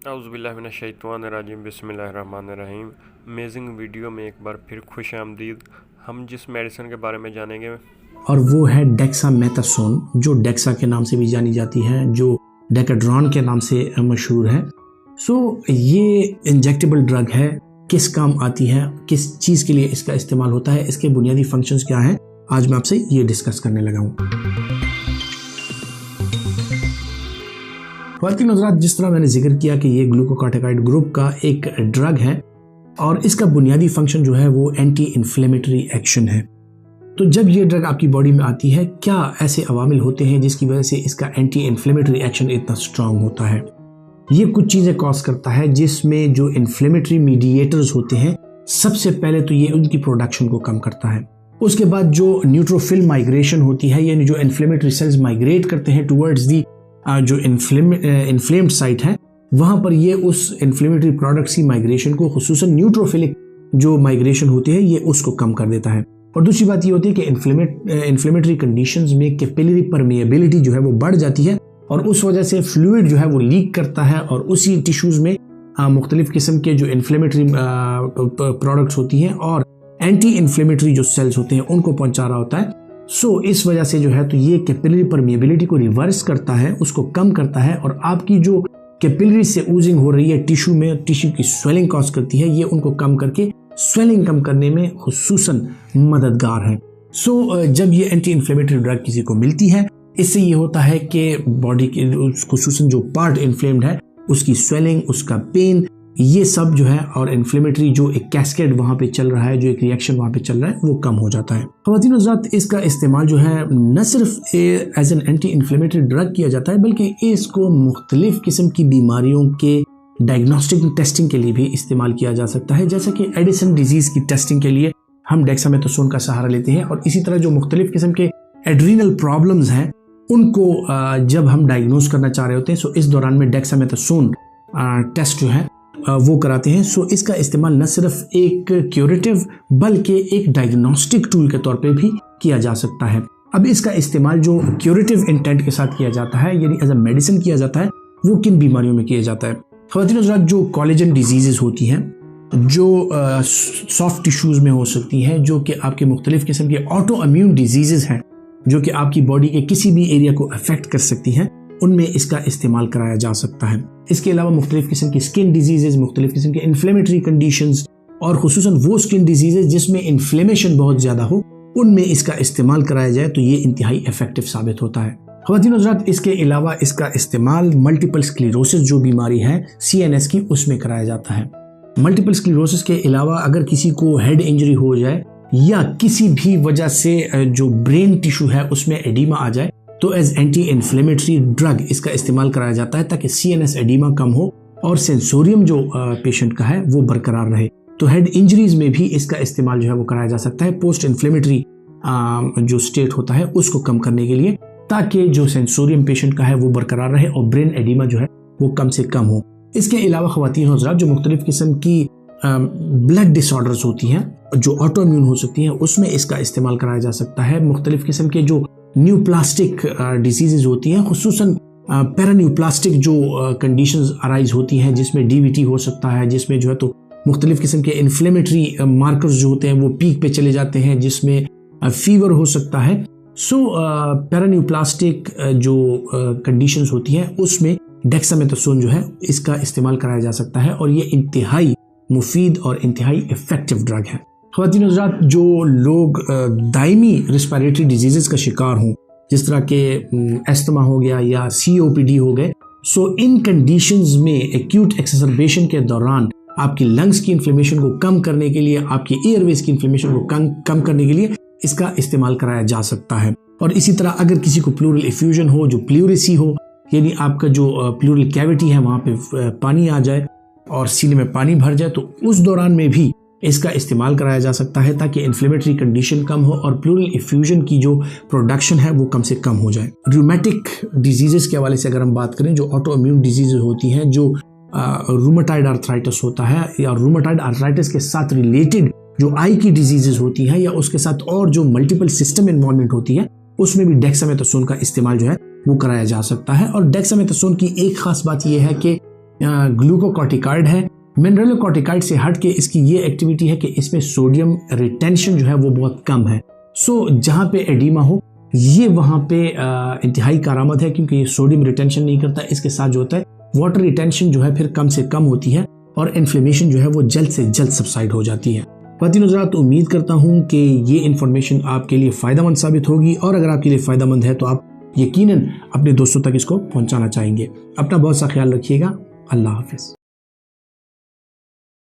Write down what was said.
औज़ुबिल्लाहिमिनश्शैतानिर्रजीम बिस्मिल्लाहिर्रहमानिर्रहीम। Amazing video में एक बार फिर खुश आमदीद। हम जिस मेडिसिन के बारे में जानेंगे और वो है डेक्सामेथासोन, जो डेक्सा के नाम से भी जानी जाती है, जो डेकाड्रॉन के नाम से मशहूर है। ये इंजेक्टेबल ड्रग है। किस काम आती है, किस चीज़ के लिए इसका इस्तेमाल होता है, इसके बुनियादी फंक्शंस क्या हैं, आज मैं आपसे ये डिस्कस करने लगा हूँ। ख़वातीन हज़रात, जिस तरह मैंने जिक्र किया कि ये ग्लूकोकार्टिकॉइड ग्रुप का एक ड्रग है और इसका बुनियादी फंक्शन जो है वो एंटी इन्फ्लेमेटरी एक्शन है। तो जब ये ड्रग आपकी बॉडी में आती है, क्या ऐसे अवामिल होते हैं जिसकी वजह से इसका एंटी इन्फ्लेमेटरी एक्शन इतना स्ट्रांग होता है? ये कुछ चीज़ें कॉज करता है जिसमें जो इन्फ्लेमेटरी मीडिएटर्स होते हैं, सबसे पहले तो ये उनकी प्रोडक्शन को कम करता है। उसके बाद जो न्यूट्रोफिल माइग्रेशन होती है, यानी जो इन्फ्लेमेटरी सेल्स माइग्रेट करते हैं टुवर्ड्स दी जो इन्फ्लेम्ड साइट है, वहाँ पर ये उस इन्फ्लेमेटरी प्रोडक्ट्स की माइग्रेशन को, खुसूसन न्यूट्रोफिलिक जो माइग्रेशन होती है, ये उसको कम कर देता है। और दूसरी बात ये होती है कि इन्फ्लेमेटरी कंडीशंस में कैपिलरी परमेएबिलिटी जो है वो बढ़ जाती है और उस वजह से फ्लूइड जो है वो लीक करता है और उसी टिश्यूज़ में मुख्तलिफ किस्म के जो इन्फ्लेमेटरी प्रोडक्ट्स होती हैं और एंटी इन्फ्लेमेटरी जो सेल्स होते हैं उनको पहुंचा रहा होता है। इस वजह से जो है तो ये कैपिलरी परमेएबिलिटी को रिवर्स करता है, उसको कम करता है और आपकी जो कैपिलरी से ऊजिंग हो रही है टिश्यू में, टिश्यू की स्वेलिंग कॉज करती है, ये उनको कम करके स्वेलिंग कम करने में खुसूसन मददगार है। जब ये एंटी इन्फ्लेमेटरी ड्रग किसी को मिलती है, इससे ये होता है कि बॉडी के खुसूसन जो पार्ट इन्फ्लेम्ड है उसकी स्वेलिंग, उसका पेन, ये सब जो है और इन्फ्लेमेटरी जो एक कैस्केड वहाँ पे चल रहा है, जो एक रिएक्शन वहाँ पे चल रहा है, वो कम हो जाता है। ख़वातीन हज़रात, इसका इस्तेमाल जो है न सिर्फ as an anti inflammatory drug किया जाता है, बल्कि इसको मुख्तलिफ किस्म की बीमारियों के डायग्नोस्टिक टेस्टिंग के लिए भी इस्तेमाल किया जा सकता है। जैसे कि एडिसन डिजीज़ की टेस्टिंग के लिए हम डेक्सामेथासोन का सहारा लेते हैं और इसी तरह जो मुख्तलिफ किस्म के एड्रीनल प्रॉब्लम्स हैं उनको जब हम डायग्नोज करना चाह रहे होते हैं, इस दौरान में डेक्सामेथासोन टेस्ट जो है वो कराते हैं। इसका इस्तेमाल न सिर्फ एक क्यूरेटिव बल्कि एक डायग्नोस्टिक टूल के तौर पे भी किया जा सकता है। अब इसका इस्तेमाल जो क्यूरेटिव इंटेंट के साथ किया जाता है, यानी एज अ मेडिसिन किया जाता है, वो किन बीमारियों में किया जाता है? ख़वातीन हज़रात, जो कोलेजन डिजीज़ होती हैं, जो सॉफ्ट टिश्यूज़ में हो सकती हैं, जो कि आपके मुख्तलिफ किस्म के ऑटो इम्यून डिजीज़ हैं, जो कि आपकी बॉडी के किसी भी एरिया को अफेक्ट कर सकती हैं, उनमें इसका इस्तेमाल कराया जा सकता है। इसके अलावा मुख्तलिफ किस्म की स्किन डिजीज़, मुख्तलिफ किस्म के इन्फ्लेमेटरी कंडीशंस और खुसूसन वो स्किन डिजीज़ जिसमें इन्फ्लेमेशन बहुत ज़्यादा हो, उनमें इसका इस्तेमाल कराया जाए तो ये इंतहाई इफेक्टिव साबित होता है। ख़वातीन हज़रात, इसके अलावा इसका इस्तेमाल मल्टीपल स्क्लेरोसिस जो बीमारी है CNS की, उसमें कराया जाता है। मल्टीपल स्क्लेरोसिस के अलावा अगर किसी को हेड इंजरी हो जाए या किसी भी वजह से जो ब्रेन टिश्यू है उसमें एडिमा आ जाए, तो एज एंटी इन्फ्लेमेटरी ड्रग इसका इस्तेमाल कराया जाता है ताकि CNS एडिमा कम हो और सेंसोरियम जो पेशेंट का है वो बरकरार रहे। तो हेड इंजरीज में भी इसका इस्तेमाल जो है वो कराया जा सकता है पोस्ट इन्फ्लेमेटरी जो स्टेट होता है उसको कम करने के लिए, ताकि जो सेंसोरियम पेशेंट का है वो बरकरार रहे और ब्रेन एडिमा जो है वो कम से कम हो। इसके अलावा ख़वातीन हज़रात, जो मुख्तलिफ किस्म की ब्लड डिसऑर्डर्स होती हैं, जो ऑटो इम्यून हो सकती हैं, उसमें इसका इस्तेमाल कराया जा सकता है। मुख्तलिफ किस्म के जो न्यूप्लास्टिक डिजीज़ होती हैं, खुसूसन पैरान्यूप्लास्टिक जो कंडीशंस अराइज होती हैं, जिसमें DVT हो सकता है, जिसमें जो है तो मुख्तलिफ किस्म के इन्फ्लेमेटरी मार्कर्स जो होते हैं वो पीक पे चले जाते हैं, जिसमें फीवर हो सकता है। पैरान्यूप्लास्टिक जो कंडीशंस होती हैं उसमें डेक्सामेथासोन जो है इसका इस्तेमाल कराया जा सकता है और ये इंतहाई मुफीद और इंतहाई इफेक्टिव ड्रग है। ख़वातीन हज़रात, जो लोग दायमी रिस्पिरेटरी डिजीज़ का शिकार हों, जिस तरह के एस्थमा हो गया या COPD हो गए, इन कंडीशंस में एक्यूट एक्सरबेशन के दौरान आपकी लंग्स की इन्फ्लेमेशन को कम करने के लिए, आपकी एयरवेज की इन्फ्लेमेशन को कम करने के लिए इसका इस्तेमाल कराया जा सकता है। और इसी तरह अगर किसी को प्लूरल इफ्यूजन हो, जो प्लूरेसी हो, यानी आपका जो प्लूरल कैविटी है वहाँ पे पानी आ जाए और सीने में पानी भर जाए, तो उस दौरान में भी इसका इस्तेमाल कराया जा सकता है ताकि इन्फ्लेमेटरी कंडीशन कम हो और प्लूरल इफ्यूजन की जो प्रोडक्शन है वो कम से कम हो जाए। रूमेटिक डिजीज़ के हवाले से अगर हम बात करें, जो ऑटो इम्यून डिजीज़ होती हैं, जो रूमेटॉइड आर्थराइटिस होता है या रूमेटॉइड आर्थराइटिस के साथ रिलेटेड जो आई की डिजीज़ होती हैं या उसके साथ और जो मल्टीपल सिस्टम इन्वॉल्वमेंट होती है, उसमें भी डेक्सामेथासोन का इस्तेमाल जो है वो कराया जा सकता है। और डेक्सामेथासोन की एक खास बात यह है कि ग्लूकोकॉर्टिकॉइड है। मिनरलोकॉर्टिकॉइड से हट के इसकी ये एक्टिविटी है कि इसमें सोडियम रिटेंशन जो है वो बहुत कम है। सो जहाँ पे एडिमा हो ये वहाँ पे इंतहाई कारआमद है, क्योंकि ये सोडियम रिटेंशन नहीं करता। इसके साथ जो होता है वाटर रिटेंशन जो है फिर कम से कम होती है और इन्फ्लेमेशन जो है वो जल्द से जल्द सबसाइड हो जाती है। ख्वातीन हज़रात, उम्मीद करता हूँ कि ये इन्फॉर्मेशन आपके लिए फ़ायदेमंद साबित होगी, और अगर आपके लिए फ़ायदेमंद है तो आप यकीनन अपने दोस्तों तक इसको पहुँचाना चाहेंगे। अपना बहुत सा ख्याल रखिएगा। अल्लाह हाफ़िज़।